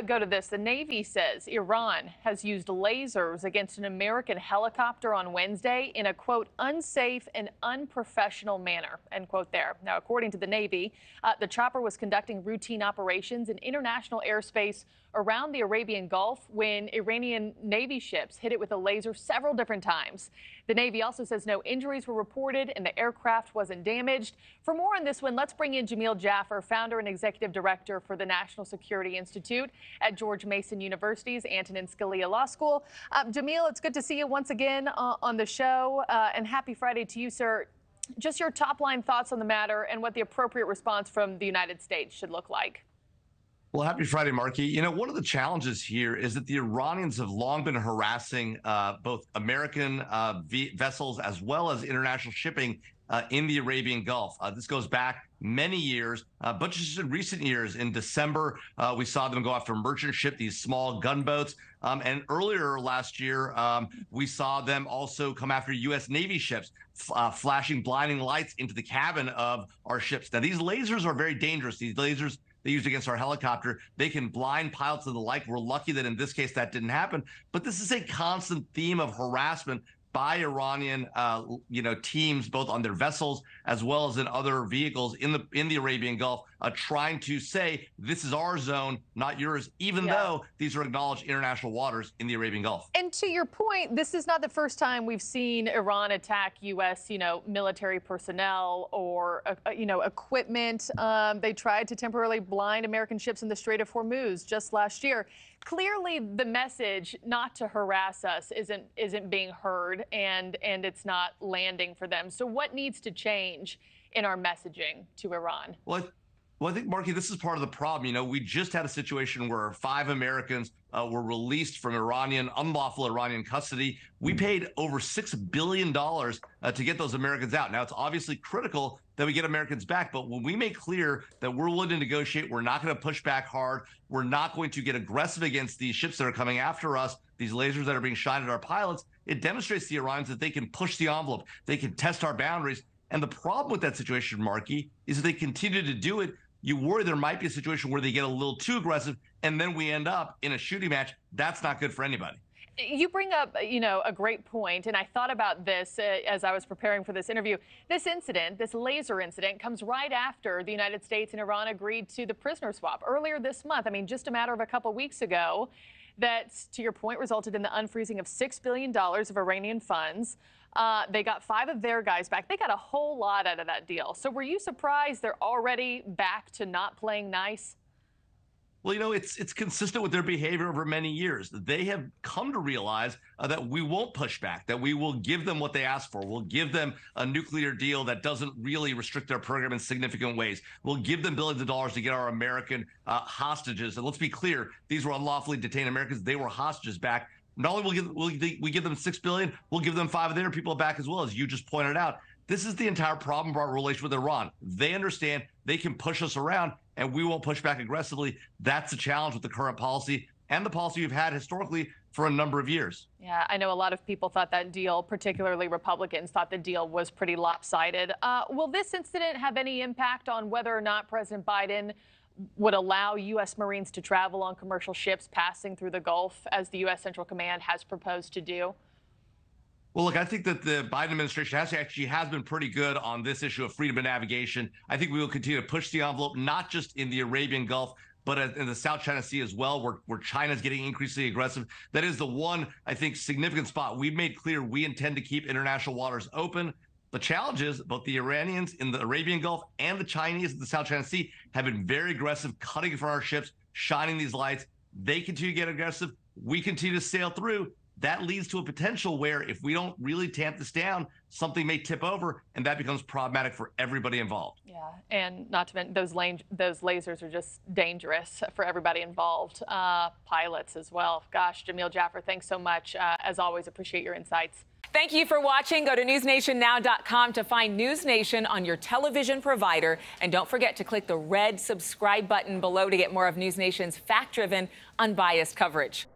Go to this. The Navy says Iran has used lasers against an American helicopter on Wednesday in a, quote, unsafe and unprofessional manner, end quote there. Now, according to the Navy, the chopper was conducting routine operations in international airspace around the Arabian Gulf when Iranian Navy ships hit it with a laser several different times. The Navy also says no injuries were reported and the aircraft wasn't damaged. For more on this one, let's bring in Jamil Jaffer, founder and executive director for the National Security Institute at George Mason University's Antonin Scalia Law School. Jamil, it's good to see you once again on the show, and happy Friday to you, sir. Just your top-line thoughts on the matter and what the appropriate response from the United States should look like. Well, happy Friday, Marky. You know, one of the challenges here is that the Iranians have long been harassing both American vessels as well as international shipping in the Arabian Gulf. This goes back many years, but just in recent years. In December, we saw them go after a merchant ship, these small gunboats. And earlier last year, we saw them also come after U.S. Navy ships, flashing blinding lights into the cabin of our ships. Now, these lasers are very dangerous. These lasers they used against our helicopter, they can blind pilots and the like. We're lucky that in this case that didn't happen. But this is a constant theme of harassment by Iranian, teams, both on their vessels as well as in other vehicles in the Arabian Gulf, trying to say this is our zone, not yours, even though these are acknowledged international waters in the Arabian Gulf. And to your point, this is not the first time we've seen Iran attack U.S. military personnel or equipment. They tried to temporarily blind American ships in the Strait of Hormuz just last year. Clearly, the message not to harass us isn't being heard, and it's not landing for them. So what needs to change in our messaging to Iran? Well, I think, Marky, this is part of the problem. You know, we just had a situation where 5 Americans were released from unlawful Iranian custody. We paid over $6 billion to get those Americans out. Now, it's obviously critical that we get Americans back. But when we make clear that we're willing to negotiate, we're not going to push back hard, we're not going to get aggressive against these ships that are coming after us, these lasers that are being shot at our pilots, it demonstrates to the Iranians that they can push the envelope. They can test our boundaries. And the problem with that situation, Marky, is if they continue to do it, you worry there might be a situation where they get a little too aggressive and then we end up in a shooting match. That's not good for anybody. You bring up, a great point, and I thought about this as I was preparing for this interview. This incident, this laser incident, comes right after the United States and Iran agreed to the prisoner swap earlier this month. I mean, just a matter of a couple weeks ago, that, to your point, resulted in the unfreezing of $6 billion of Iranian funds. They got 5 of their guys back. They got a whole lot out of that deal. So were you surprised they're already back to not playing nice? Well, it's consistent with their behavior over many years. They have come to realize that we won't push back, that we will give them what they ask for. We'll give them a nuclear deal that doesn't really restrict their program in significant ways. We'll give them billions of dollars to get our American hostages. And let's be clear, these were unlawfully detained Americans. They were hostages back. Not only will we give them $6 billion, we'll give them 5 of their people back as well, as you just pointed out. This is the entire problem of our relation with Iran. They understand they can push us around, and we won't push back aggressively. That's the challenge with the current policy and the policy we've had historically for a number of years. Yeah, I know a lot of people thought that deal, particularly Republicans, thought the deal was pretty lopsided. Will this incident have any impact on whether or not President Biden would allow U.S. Marines to travel on commercial ships passing through the Gulf, as the U.S. Central Command has proposed to do? Well, look, I think that the Biden administration has been pretty good on this issue of freedom of navigation. I think we will continue to push the envelope, not just in the Arabian Gulf, but in the South China Sea as well, where China's getting increasingly aggressive. That is the one, I think, significant spot. We've made clear we intend to keep international waters open. The challenge is both the Iranians in the Arabian Gulf and the Chinese in the South China Sea have been very aggressive, cutting in front of our ships, shining these lights. They continue to get aggressive. We continue to sail through. That leads to a potential where if we don't really tamp this down, something may tip over, and that becomes problematic for everybody involved. Yeah, and not to mention those lasers are just dangerous for everybody involved, pilots as well. Gosh, Jamil Jaffer, thanks so much. As always, appreciate your insights. Thank you for watching. Go to newsnationnow.com to find NewsNation on your television provider. And don't forget to click the red subscribe button below to get more of NewsNation's fact-driven, unbiased coverage.